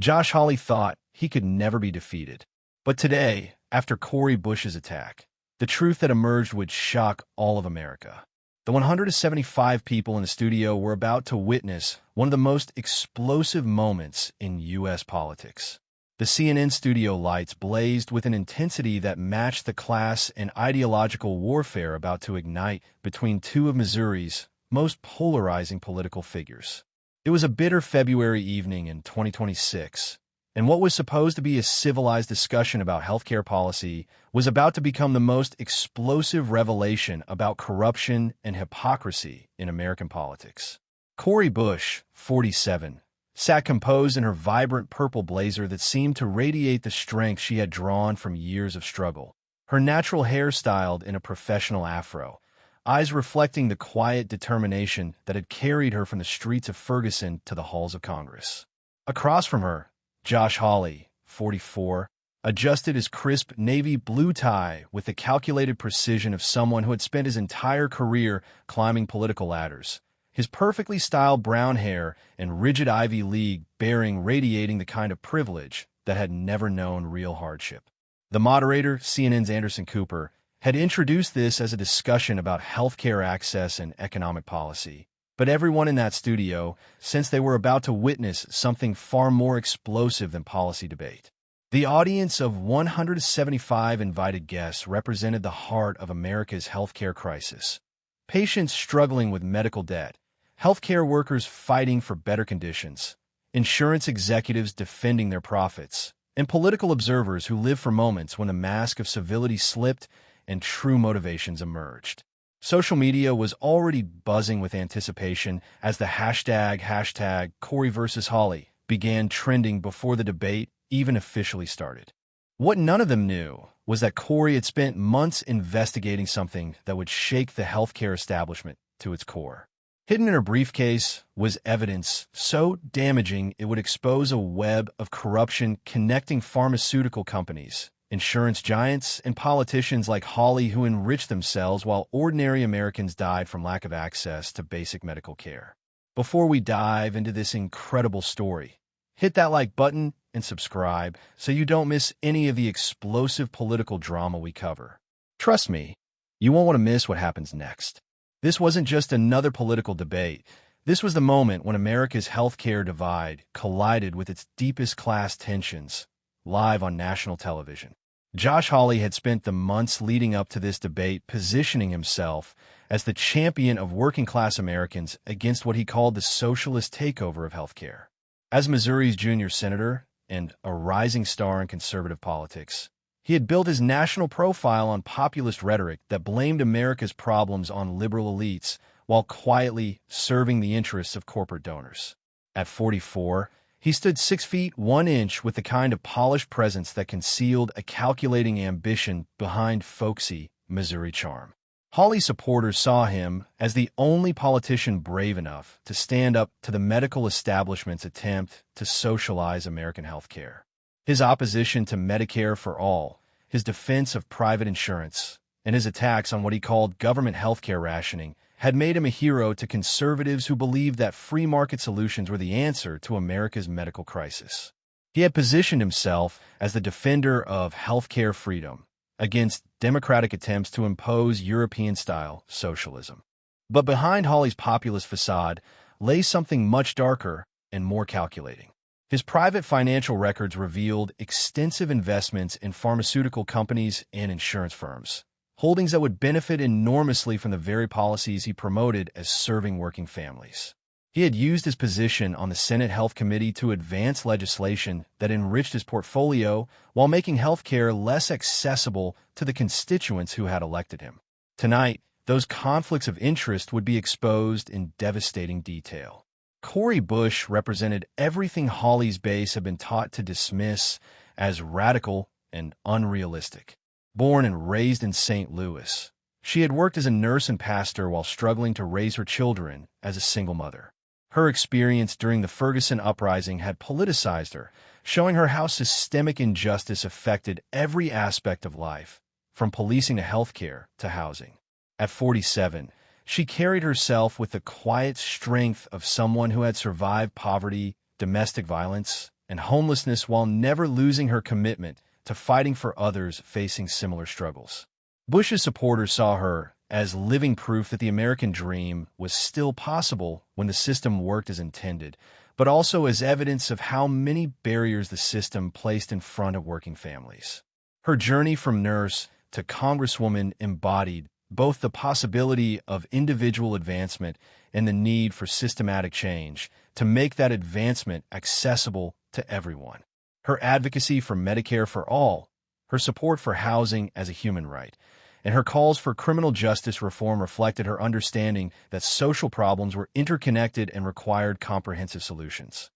Josh Hawley thought he could never be defeated. But today, after Cori Bush's attack, the truth that emerged would shock all of America. The 175 people in the studio were about to witness one of the most explosive moments in U.S. politics. The CNN studio lights blazed with an intensity that matched the class and ideological warfare about to ignite between two of Missouri's most polarizing political figures. It was a bitter February evening in 2026, and what was supposed to be a civilized discussion about healthcare policy was about to become the most explosive revelation about corruption and hypocrisy in American politics. Cori Bush, 47, sat composed in her vibrant purple blazer that seemed to radiate the strength she had drawn from years of struggle. Her natural hair styled in a professional afro, eyes reflecting the quiet determination that had carried her from the streets of Ferguson to the halls of Congress. Across from her, Josh Hawley, 44, adjusted his crisp navy blue tie with the calculated precision of someone who had spent his entire career climbing political ladders. His perfectly styled brown hair and rigid Ivy League bearing radiating the kind of privilege that had never known real hardship. The moderator, CNN's Anderson Cooper, had introduced this as a discussion about healthcare access and economic policy. But everyone in that studio sensed they were about to witness something far more explosive than policy debate. The audience of 175 invited guests represented the heart of America's healthcare crisis. Patients struggling with medical debt, healthcare workers fighting for better conditions, insurance executives defending their profits, and political observers who lived for moments when the mask of civility slipped and true motivations emerged. Social media was already buzzing with anticipation as the hashtag Cori versus Hawley began trending before the debate even officially started. What none of them knew was that Cori had spent months investigating something that would shake the healthcare establishment to its core. Hidden in her briefcase was evidence so damaging it would expose a web of corruption connecting pharmaceutical companies, insurance giants, and politicians like Hawley who enriched themselves while ordinary Americans died from lack of access to basic medical care. Before we dive into this incredible story, hit that like button and subscribe so you don't miss any of the explosive political drama we cover. Trust me, you won't want to miss what happens next. This wasn't just another political debate. This was the moment when America's healthcare divide collided with its deepest class tensions, live on national television. Josh Hawley had spent the months leading up to this debate positioning himself as the champion of working-class Americans against what he called the socialist takeover of healthcare. As Missouri's junior senator and a rising star in conservative politics, he had built his national profile on populist rhetoric that blamed America's problems on liberal elites while quietly serving the interests of corporate donors. At 44, he stood 6 feet 1 inch with the kind of polished presence that concealed a calculating ambition behind folksy Missouri charm. Hawley's supporters saw him as the only politician brave enough to stand up to the medical establishment's attempt to socialize American healthcare. His opposition to Medicare for all, his defense of private insurance, and his attacks on what he called government healthcare rationing had made him a hero to conservatives who believed that free market solutions were the answer to America's medical crisis. He had positioned himself as the defender of healthcare freedom against democratic attempts to impose European-style socialism. But behind Hawley's populist facade lay something much darker and more calculating. His private financial records revealed extensive investments in pharmaceutical companies and insurance firms, holdings that would benefit enormously from the very policies he promoted as serving working families. He had used his position on the Senate Health Committee to advance legislation that enriched his portfolio while making health care less accessible to the constituents who had elected him. Tonight, those conflicts of interest would be exposed in devastating detail. Cori Bush represented everything Hawley's base had been taught to dismiss as radical and unrealistic. Born and raised in St. Louis, she had worked as a nurse and pastor while struggling to raise her children as a single mother. Her experience during the Ferguson uprising had politicized her, showing her how systemic injustice affected every aspect of life, from policing to healthcare to housing. At 47, she carried herself with the quiet strength of someone who had survived poverty, domestic violence, and homelessness while never losing her commitment to fighting for others facing similar struggles. Bush's supporters saw her as living proof that the American dream was still possible when the system worked as intended, but also as evidence of how many barriers the system placed in front of working families. Her journey from nurse to congresswoman embodied both the possibility of individual advancement and the need for systematic change to make that advancement accessible to everyone. Her advocacy for Medicare for all, her support for housing as a human right, and her calls for criminal justice reform reflected her understanding that social problems were interconnected and required comprehensive solutions.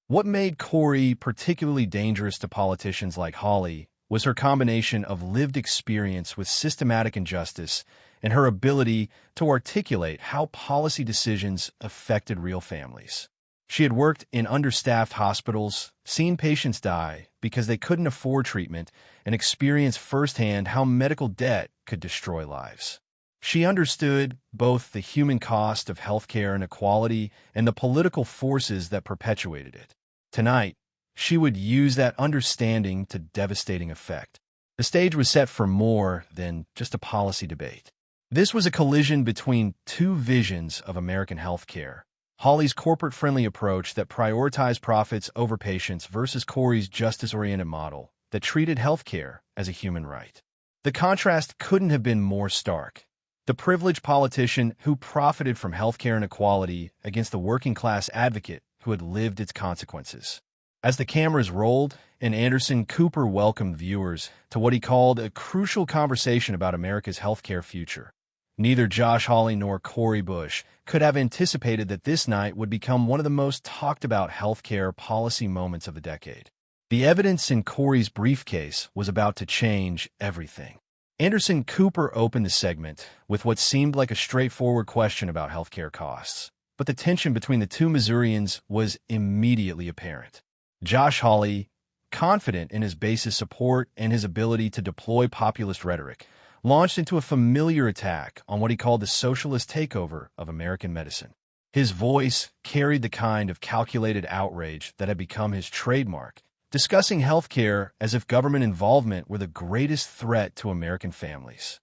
What made Cori particularly dangerous to politicians like Hawley was her combination of lived experience with systematic injustice and her ability to articulate how policy decisions affected real families. She had worked in understaffed hospitals, seen patients die because they couldn't afford treatment, and experienced firsthand how medical debt could destroy lives. She understood both the human cost of healthcare inequality and the political forces that perpetuated it. Tonight, she would use that understanding to devastating effect. The stage was set for more than just a policy debate. This was a collision between two visions of American healthcare: Hawley's corporate-friendly approach that prioritized profits over patients versus Cori's justice-oriented model that treated healthcare as a human right. The contrast couldn't have been more stark. The privileged politician who profited from healthcare inequality against the working-class advocate who had lived its consequences. As the cameras rolled, and Anderson Cooper welcomed viewers to what he called a crucial conversation about America's healthcare future. Neither Josh Hawley nor Cori Bush could have anticipated that this night would become one of the most talked-about healthcare policy moments of the decade. The evidence in Cori's briefcase was about to change everything. Anderson Cooper opened the segment with what seemed like a straightforward question about healthcare costs, but the tension between the two Missourians was immediately apparent. Josh Hawley, confident in his base's support and his ability to deploy populist rhetoric, launched into a familiar attack on what he called the socialist takeover of American medicine. His voice carried the kind of calculated outrage that had become his trademark, discussing healthcare as if government involvement were the greatest threat to American families.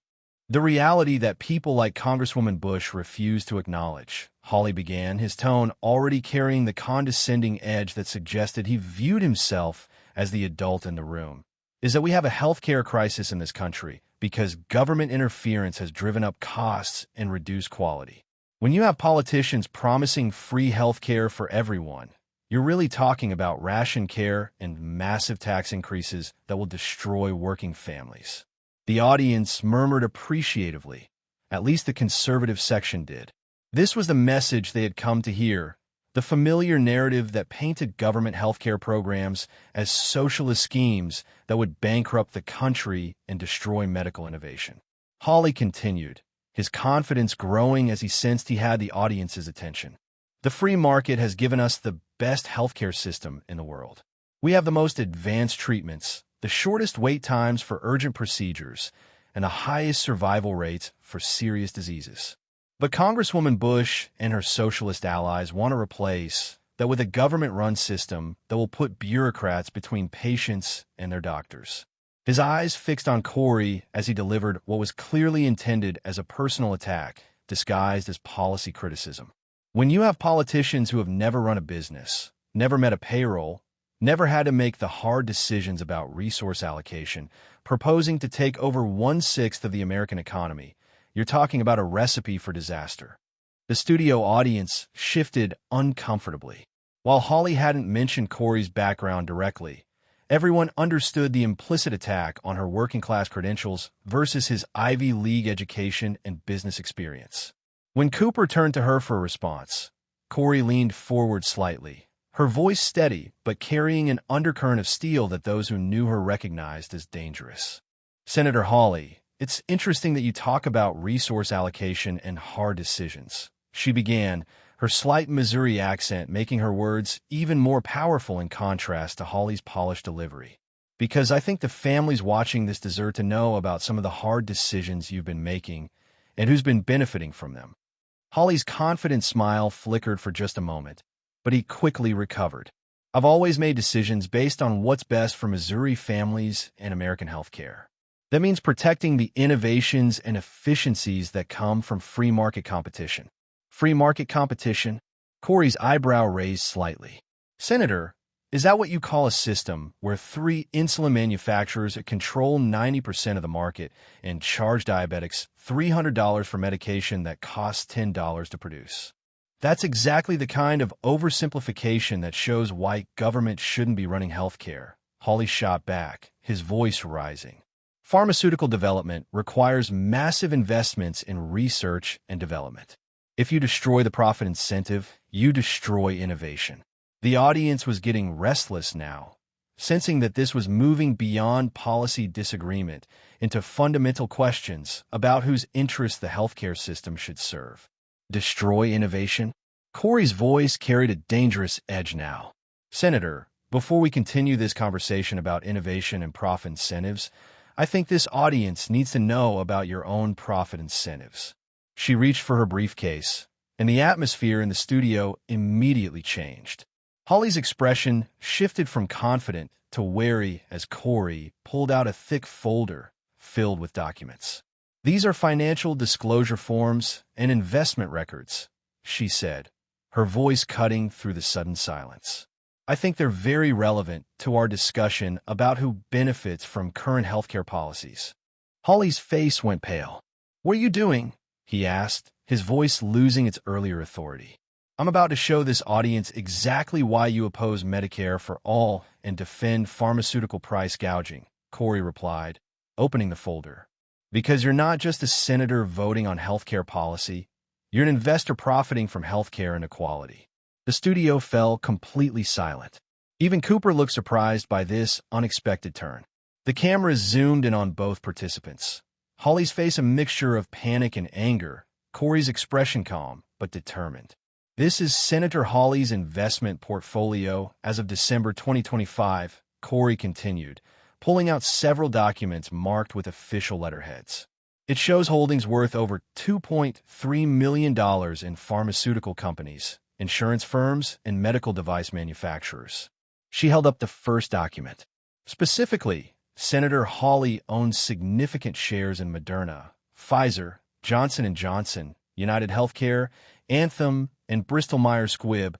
The reality that people like Congresswoman Bush refused to acknowledge, Hawley began, his tone already carrying the condescending edge that suggested he viewed himself as the adult in the room, is that we have a healthcare crisis in this country because government interference has driven up costs and reduced quality. When you have politicians promising free healthcare for everyone, you're really talking about ration care and massive tax increases that will destroy working families. The audience murmured appreciatively. At least the conservative section did. This was the message they had come to hear, the familiar narrative that painted government healthcare programs as socialist schemes that would bankrupt the country and destroy medical innovation. Hawley continued, his confidence growing as he sensed he had the audience's attention. The free market has given us the best healthcare system in the world. We have the most advanced treatments, the shortest wait times for urgent procedures, and the highest survival rates for serious diseases. But Congresswoman Bush and her socialist allies want to replace that with a government-run system that will put bureaucrats between patients and their doctors. His eyes fixed on Cori as he delivered what was clearly intended as a personal attack, disguised as policy criticism. When you have politicians who have never run a business, never met a payroll, never had to make the hard decisions about resource allocation, proposing to take over 1/6 of the American economy, you're talking about a recipe for disaster. The studio audience shifted uncomfortably. While Hawley hadn't mentioned Cori's background directly, everyone understood the implicit attack on her working-class credentials versus his Ivy League education and business experience. When Cooper turned to her for a response, Cori leaned forward slightly, her voice steady but carrying an undercurrent of steel that those who knew her recognized as dangerous. Senator Hawley, it's interesting that you talk about resource allocation and hard decisions. She began, her slight Missouri accent making her words even more powerful in contrast to Hawley's polished delivery. Because I think the families watching this deserve to know about some of the hard decisions you've been making and who's been benefiting from them. Hawley's confident smile flickered for just a moment, but he quickly recovered. I've always made decisions based on what's best for Missouri families and American healthcare. That means protecting the innovations and efficiencies that come from free market competition. Free market competition? Cori's eyebrow raised slightly. Senator, is that what you call a system where three insulin manufacturers control 90% of the market and charge diabetics $300 for medication that costs $10 to produce? That's exactly the kind of oversimplification that shows why government shouldn't be running healthcare. Hawley shot back, his voice rising. Pharmaceutical development requires massive investments in research and development. If you destroy the profit incentive, you destroy innovation. The audience was getting restless now, sensing that this was moving beyond policy disagreement into fundamental questions about whose interests the healthcare system should serve. Destroy innovation? Cori's voice carried a dangerous edge now. Senator, before we continue this conversation about innovation and profit incentives, I think this audience needs to know about your own profit incentives. She reached for her briefcase, and the atmosphere in the studio immediately changed. Hawley's expression shifted from confident to wary as Cori pulled out a thick folder filled with documents. These are financial disclosure forms and investment records, she said, her voice cutting through the sudden silence. I think they're very relevant to our discussion about who benefits from current healthcare policies. Hawley's face went pale. What are you doing? He asked, his voice losing its earlier authority. I'm about to show this audience exactly why you oppose Medicare for all and defend pharmaceutical price gouging, Cori replied, opening the folder. Because you're not just a senator voting on healthcare policy, you're an investor profiting from healthcare inequality. The studio fell completely silent. Even Cooper looked surprised by this unexpected turn. The cameras zoomed in on both participants. Hawley's face a mixture of panic and anger, Cori's expression calm but determined. This is Senator Hawley's investment portfolio as of December 2025, Cori continued, pulling out several documents marked with official letterheads. It shows holdings worth over $2.3 million in pharmaceutical companies, insurance firms, and medical device manufacturers. She held up the first document. Specifically, Senator Hawley owns significant shares in Moderna, Pfizer, Johnson & Johnson, United Healthcare, Anthem, and Bristol-Myers Squibb,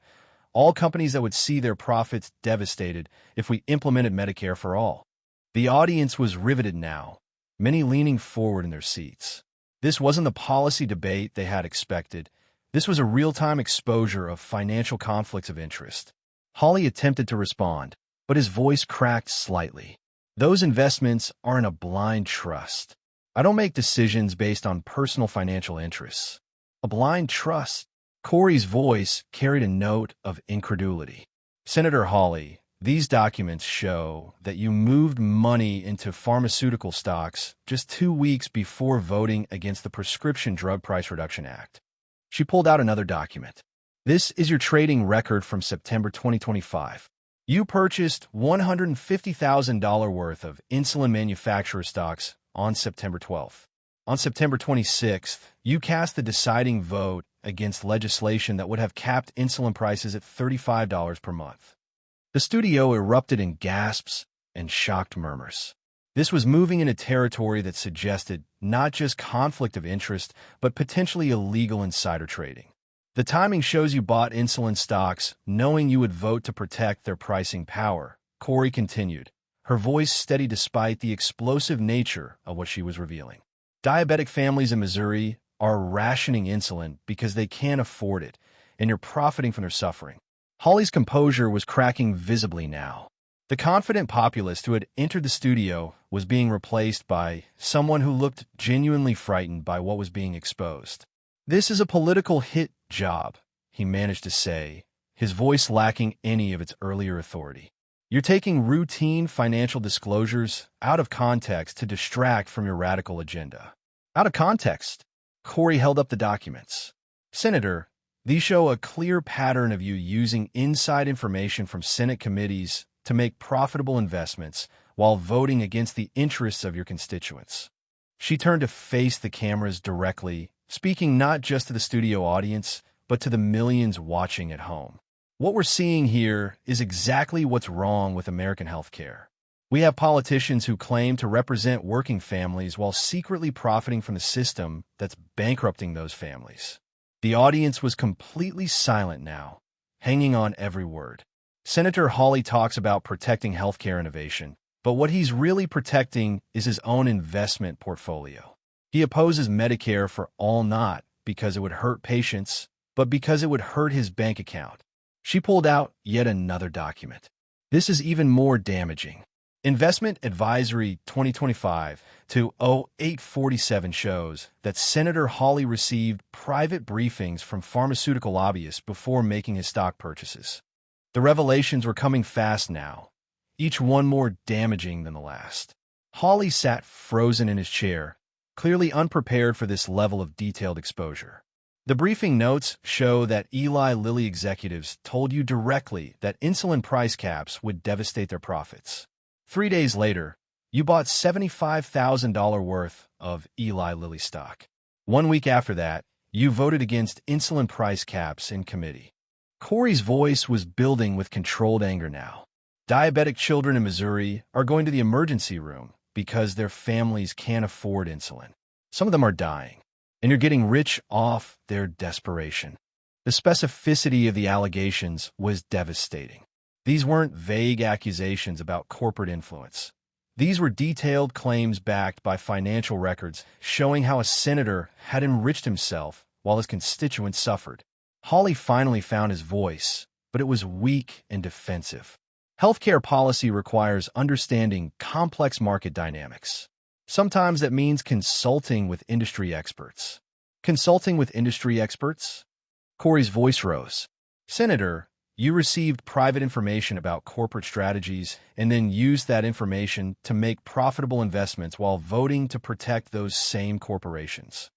all companies that would see their profits devastated if we implemented Medicare for all. The audience was riveted now, many leaning forward in their seats. This wasn't the policy debate they had expected. This was a real-time exposure of financial conflicts of interest. Hawley attempted to respond, but his voice cracked slightly. Those investments aren't a blind trust. I don't make decisions based on personal financial interests. A blind trust? Cori's voice carried a note of incredulity. Senator Hawley, these documents show that you moved money into pharmaceutical stocks just 2 weeks before voting against the Prescription Drug Price Reduction Act. She pulled out another document. This is your trading record from September 2025. You purchased $150,000 worth of insulin manufacturer stocks on September 12th. On September 26th, you cast the deciding vote against legislation that would have capped insulin prices at $35 per month. The studio erupted in gasps and shocked murmurs. This was moving into territory that suggested not just conflict of interest, but potentially illegal insider trading. The timing shows you bought insulin stocks knowing you would vote to protect their pricing power, Cori continued, her voice steady despite the explosive nature of what she was revealing. Diabetic families in Missouri are rationing insulin because they can't afford it, and you're profiting from their suffering. Hawley's composure was cracking visibly now. The confident populist who had entered the studio was being replaced by someone who looked genuinely frightened by what was being exposed. This is a political hit job, he managed to say, his voice lacking any of its earlier authority. You're taking routine financial disclosures out of context to distract from your radical agenda. Out of context? Cori held up the documents. Senator, these show a clear pattern of you using inside information from Senate committees to make profitable investments while voting against the interests of your constituents. She turned to face the cameras directly, speaking not just to the studio audience, but to the millions watching at home. What we're seeing here is exactly what's wrong with American healthcare. We have politicians who claim to represent working families while secretly profiting from the system that's bankrupting those families. The audience was completely silent now, hanging on every word. Senator Hawley talks about protecting healthcare innovation, but what he's really protecting is his own investment portfolio. He opposes Medicare for all, not because it would hurt patients, but because it would hurt his bank account. She pulled out yet another document. This is even more damaging. Investment Advisory 2025-0847 shows that Senator Hawley received private briefings from pharmaceutical lobbyists before making his stock purchases. The revelations were coming fast now, each one more damaging than the last. Hawley sat frozen in his chair, clearly unprepared for this level of detailed exposure. The briefing notes show that Eli Lilly executives told you directly that insulin price caps would devastate their profits. 3 days later, you bought $75,000 worth of Eli Lilly stock. 1 week after that, you voted against insulin price caps in committee. Cori's voice was building with controlled anger now. Diabetic children in Missouri are going to the emergency room because their families can't afford insulin. Some of them are dying, and you're getting rich off their desperation. The specificity of the allegations was devastating. These weren't vague accusations about corporate influence. These were detailed claims backed by financial records showing how a senator had enriched himself while his constituents suffered. Hawley finally found his voice, but it was weak and defensive. Healthcare policy requires understanding complex market dynamics. Sometimes that means consulting with industry experts. Consulting with industry experts? Cori's voice rose. Senator, you received private information about corporate strategies and then used that information to make profitable investments while voting to protect those same corporations.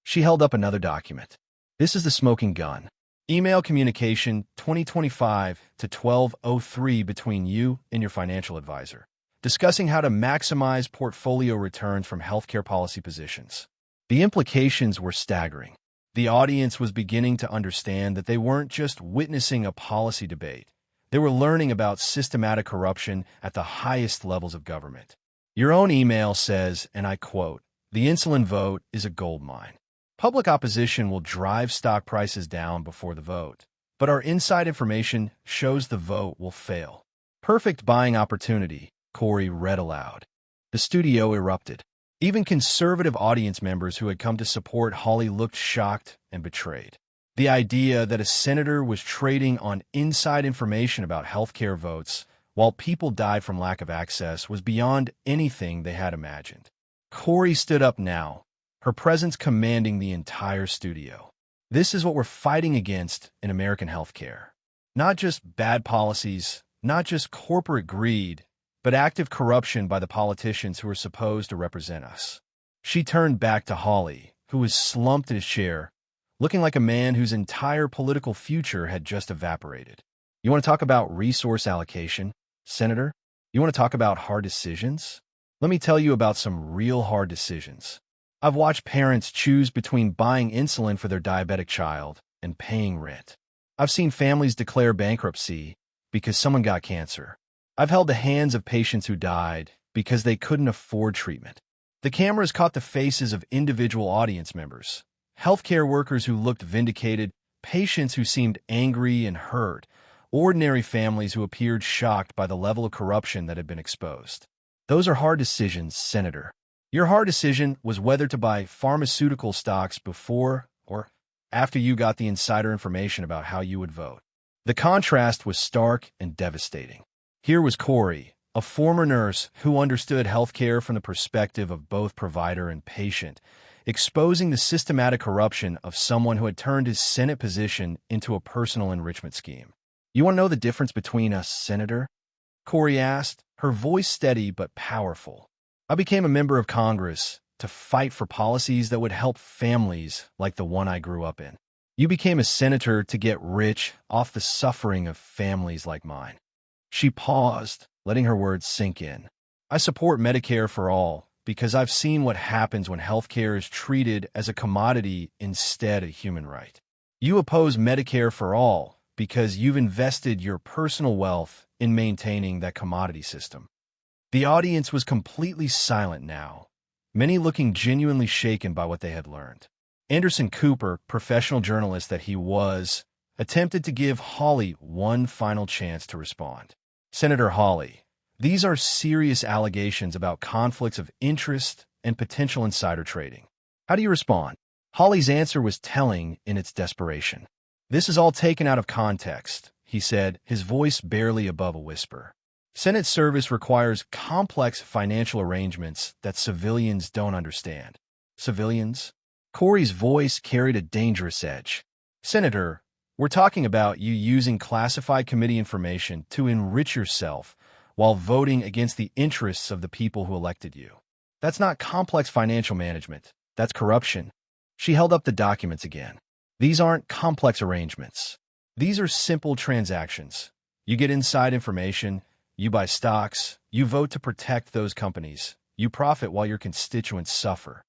She held up another document. This is the smoking gun. Email communication 2025-1203 between you and your financial advisor, discussing how to maximize portfolio returns from healthcare policy positions. The implications were staggering. The audience was beginning to understand that they weren't just witnessing a policy debate. They were learning about systematic corruption at the highest levels of government. Your own email says, and I quote, "The insulin vote is a goldmine. Public opposition will drive stock prices down before the vote, but our inside information shows the vote will fail. Perfect buying opportunity," Cori read aloud. The studio erupted. Even conservative audience members who had come to support Hawley looked shocked and betrayed. The idea that a senator was trading on inside information about healthcare votes while people died from lack of access was beyond anything they had imagined. Cori stood up now, her presence commanding the entire studio. This is what we're fighting against in American healthcare. Not just bad policies, not just corporate greed, but active corruption by the politicians who are supposed to represent us. She turned back to Hawley, who was slumped in his chair, looking like a man whose entire political future had just evaporated. You want to talk about resource allocation, Senator? You want to talk about hard decisions? Let me tell you about some real hard decisions. I've watched parents choose between buying insulin for their diabetic child and paying rent. I've seen families declare bankruptcy because someone got cancer. I've held the hands of patients who died because they couldn't afford treatment. The cameras caught the faces of individual audience members, healthcare workers who looked vindicated, patients who seemed angry and hurt, ordinary families who appeared shocked by the level of corruption that had been exposed. Those are hard decisions, Senator. Your hard decision was whether to buy pharmaceutical stocks before or after you got the insider information about how you would vote. The contrast was stark and devastating. Here was Cori, a former nurse who understood healthcare from the perspective of both provider and patient, exposing the systematic corruption of someone who had turned his Senate position into a personal enrichment scheme. You want to know the difference between us, Senator? Cori asked, her voice steady but powerful. I became a member of Congress to fight for policies that would help families like the one I grew up in. You became a senator to get rich off the suffering of families like mine. She paused, letting her words sink in. I support Medicare for all because I've seen what happens when healthcare is treated as a commodity instead of a human right. You oppose Medicare for all because you've invested your personal wealth in maintaining that commodity system. The audience was completely silent now, many looking genuinely shaken by what they had learned. Anderson Cooper, professional journalist that he was, attempted to give Hawley one final chance to respond. Senator Hawley, these are serious allegations about conflicts of interest and potential insider trading. How do you respond? Hawley's answer was telling in its desperation. This is all taken out of context, he said, his voice barely above a whisper. Senate service requires complex financial arrangements that civilians don't understand. Civilians? Cori's voice carried a dangerous edge. Senator, we're talking about you using classified committee information to enrich yourself while voting against the interests of the people who elected you. That's not complex financial management. That's corruption. She held up the documents again. These aren't complex arrangements. These are simple transactions. You get inside information, you buy stocks, you vote to protect those companies, you profit while your constituents suffer.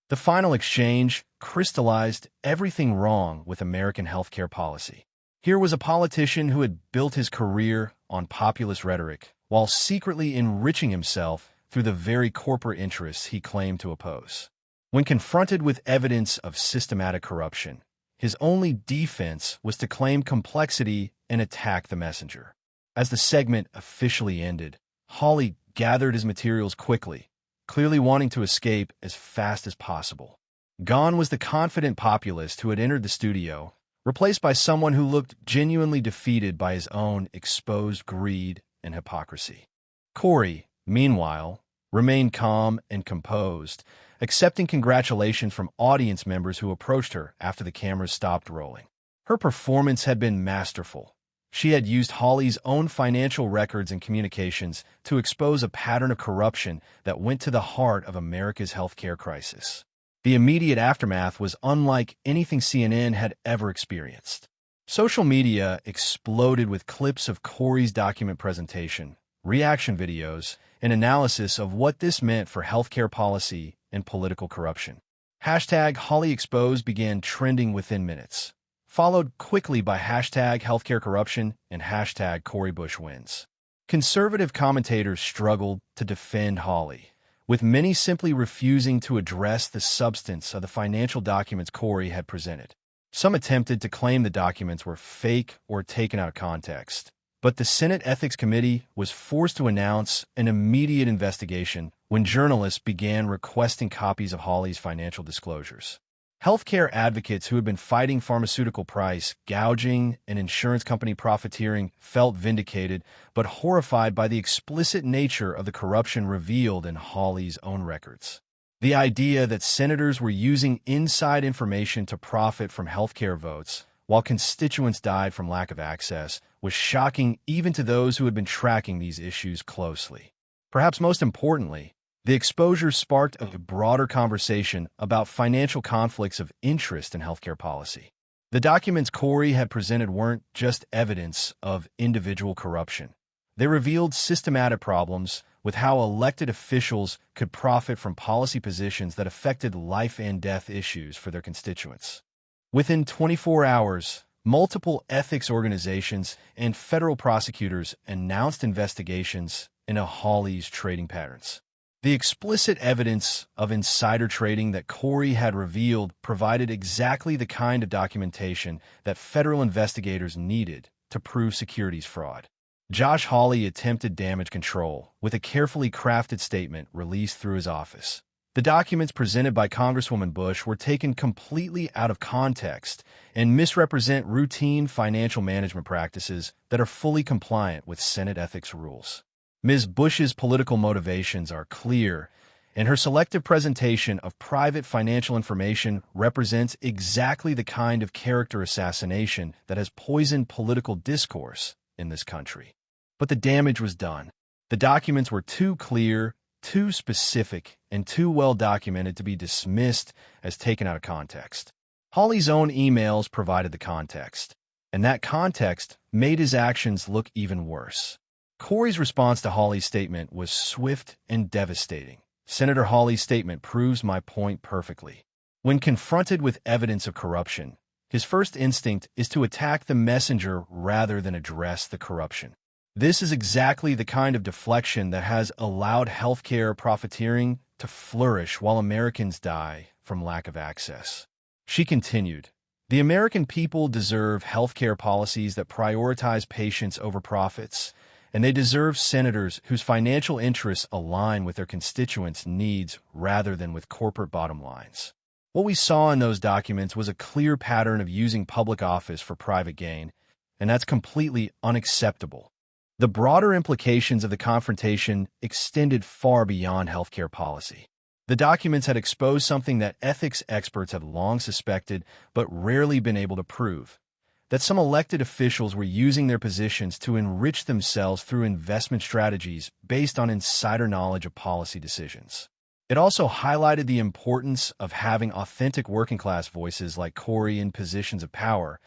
The final exchange crystallized everything wrong with American healthcare policy. Here was a politician who had built his career on populist rhetoric while secretly enriching himself through the very corporate interests he claimed to oppose. When confronted with evidence of systematic corruption, his only defense was to claim complexity and attack the messenger. As the segment officially ended, Hawley gathered his materials quickly, clearly wanting to escape as fast as possible. Gone was the confident populist who had entered the studio, replaced by someone who looked genuinely defeated by his own exposed greed and hypocrisy. Cori, meanwhile, remained calm and composed, accepting congratulations from audience members who approached her after the cameras stopped rolling. Her performance had been masterful. She had used Hawley's own financial records and communications to expose a pattern of corruption that went to the heart of America's healthcare crisis. The immediate aftermath was unlike anything CNN had ever experienced. Social media exploded with clips of Cori's document presentation, reaction videos, and analysis of what this meant for healthcare policy and political corruption. Hashtag Hawley Exposed began trending within minutes, followed quickly by hashtag healthcare corruption and hashtag Cori Bush wins. Conservative commentators struggled to defend Hawley, with many simply refusing to address the substance of the financial documents Cori had presented. Some attempted to claim the documents were fake or taken out of context, but the Senate Ethics Committee was forced to announce an immediate investigation when journalists began requesting copies of Hawley's financial disclosures. Healthcare advocates who had been fighting pharmaceutical price gouging and insurance company profiteering felt vindicated, but horrified by the explicit nature of the corruption revealed in Hawley's own records. The idea that senators were using inside information to profit from healthcare votes, while constituents died from lack of access, was shocking even to those who had been tracking these issues closely. Perhaps most importantly, the exposure sparked a broader conversation about financial conflicts of interest in healthcare policy. The documents Cori had presented weren't just evidence of individual corruption. They revealed systematic problems with how elected officials could profit from policy positions that affected life and death issues for their constituents. Within 24 hours, multiple ethics organizations and federal prosecutors announced investigations into Hawley's trading patterns. The explicit evidence of insider trading that Cori had revealed provided exactly the kind of documentation that federal investigators needed to prove securities fraud. Josh Hawley attempted damage control with a carefully crafted statement released through his office. The documents presented by Congresswoman Bush were taken completely out of context and misrepresent routine financial management practices that are fully compliant with Senate ethics rules. Ms. Bush's political motivations are clear, and her selective presentation of private financial information represents exactly the kind of character assassination that has poisoned political discourse in this country. But the damage was done. The documents were too clear, too specific, and too well documented to be dismissed as taken out of context. Hawley's own emails provided the context, and that context made his actions look even worse. Cori's response to Hawley's statement was swift and devastating. Senator Hawley's statement proves my point perfectly. When confronted with evidence of corruption, His first instinct is to attack the messenger rather than address the corruption. This is exactly the kind of deflection that has allowed healthcare profiteering to flourish while Americans die from lack of access. She continued, "The American people deserve healthcare policies that prioritize patients over profits, and they deserve senators whose financial interests align with their constituents' needs rather than with corporate bottom lines." What we saw in those documents was a clear pattern of using public office for private gain, and that's completely unacceptable. The broader implications of the confrontation extended far beyond healthcare policy. The documents had exposed something that ethics experts have long suspected but rarely been able to prove: that some elected officials were using their positions to enrich themselves through investment strategies based on insider knowledge of policy decisions. It also highlighted the importance of having authentic working-class voices like Cori in positions of power,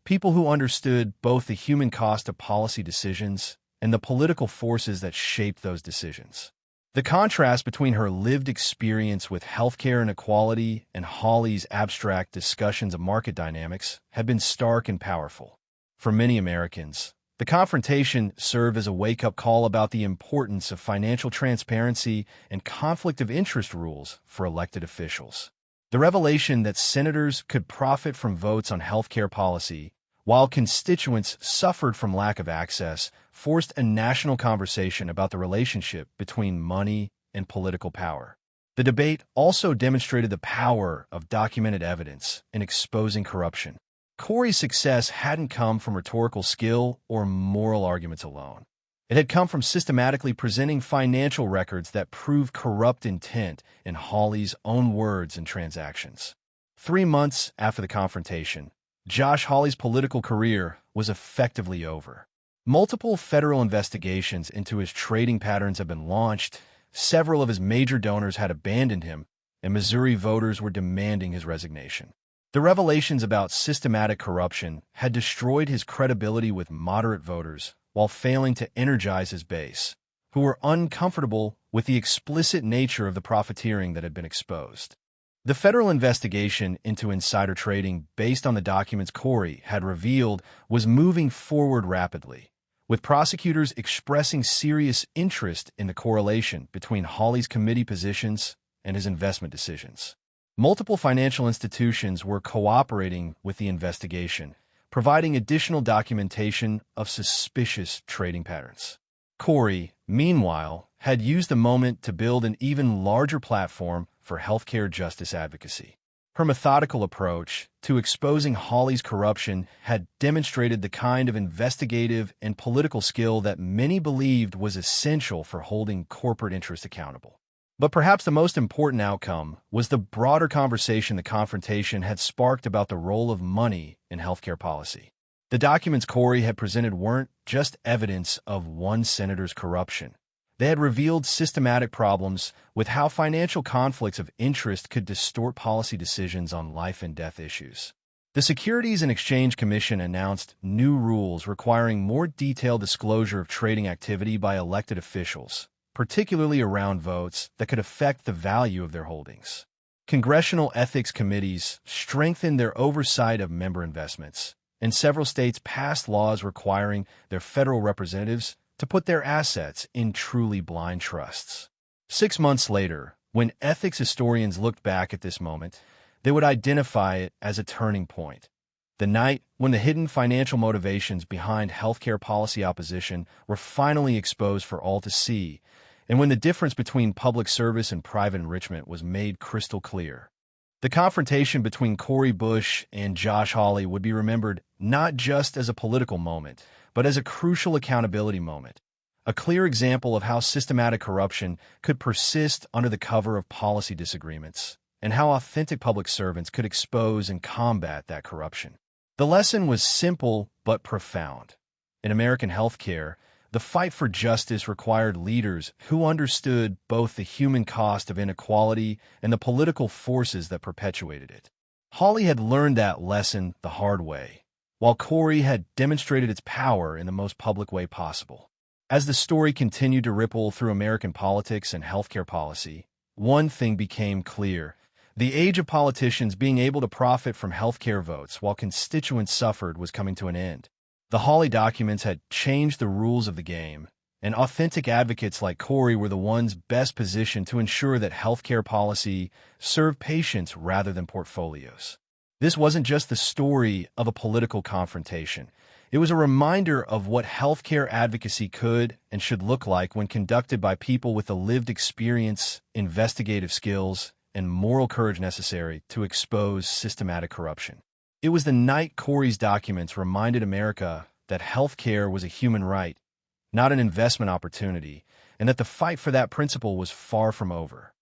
people who understood both the human cost of policy decisions and the political forces that shaped those decisions. The contrast between her lived experience with healthcare inequality and Hawley's abstract discussions of market dynamics had been stark and powerful. For many Americans, the confrontation served as a wake-up call about the importance of financial transparency and conflict of interest rules for elected officials. The revelation that senators could profit from votes on healthcare policy, while constituents suffered from lack of access, forced a national conversation about the relationship between money and political power. The debate also demonstrated the power of documented evidence in exposing corruption. Cori's success hadn't come from rhetorical skill or moral arguments alone. It had come from systematically presenting financial records that proved corrupt intent in Hawley's own words and transactions. 3 months after the confrontation, Josh Hawley's political career was effectively over. Multiple federal investigations into his trading patterns have been launched, several of his major donors had abandoned him, and Missouri voters were demanding his resignation. The revelations about systematic corruption had destroyed his credibility with moderate voters while failing to energize his base, who were uncomfortable with the explicit nature of the profiteering that had been exposed. The federal investigation into insider trading based on the documents Cori had revealed was moving forward rapidly, with prosecutors expressing serious interest in the correlation between Hawley's committee positions and his investment decisions. Multiple financial institutions were cooperating with the investigation, providing additional documentation of suspicious trading patterns. Cori, meanwhile, had used the moment to build an even larger platform for healthcare justice advocacy. Her methodical approach to exposing Hawley's corruption had demonstrated the kind of investigative and political skill that many believed was essential for holding corporate interests accountable. But perhaps the most important outcome was the broader conversation the confrontation had sparked about the role of money in healthcare policy. The documents Cori had presented weren't just evidence of one senator's corruption. They had revealed systematic problems with how financial conflicts of interest could distort policy decisions on life and death issues. The Securities and Exchange Commission announced new rules requiring more detailed disclosure of trading activity by elected officials, particularly around votes that could affect the value of their holdings. Congressional ethics committees strengthened their oversight of member investments, and several states passed laws requiring their federal representatives to put their assets in truly blind trusts. 6 months later, when ethics historians looked back at this moment, they would identify it as a turning point. The night when the hidden financial motivations behind healthcare policy opposition were finally exposed for all to see, and when the difference between public service and private enrichment was made crystal clear. The confrontation between Cori Bush and Josh Hawley would be remembered not just as a political moment, but as a crucial accountability moment, a clear example of how systematic corruption could persist under the cover of policy disagreements, and how authentic public servants could expose and combat that corruption. The lesson was simple but profound. In American healthcare, the fight for justice required leaders who understood both the human cost of inequality and the political forces that perpetuated it. Hawley had learned that lesson the hard way, while Cori had demonstrated its power in the most public way possible. As the story continued to ripple through American politics and healthcare policy, one thing became clear: The age of politicians being able to profit from healthcare votes while constituents suffered was coming to an end. The Hawley documents had changed the rules of the game, and authentic advocates like Cori were the ones best positioned to ensure that healthcare policy served patients rather than portfolios. This wasn't just the story of a political confrontation. It was a reminder of what healthcare advocacy could and should look like when conducted by people with the lived experience, investigative skills, and moral courage necessary to expose systematic corruption. It was the night Cori's documents reminded America that healthcare was a human right, not an investment opportunity, and that the fight for that principle was far from over.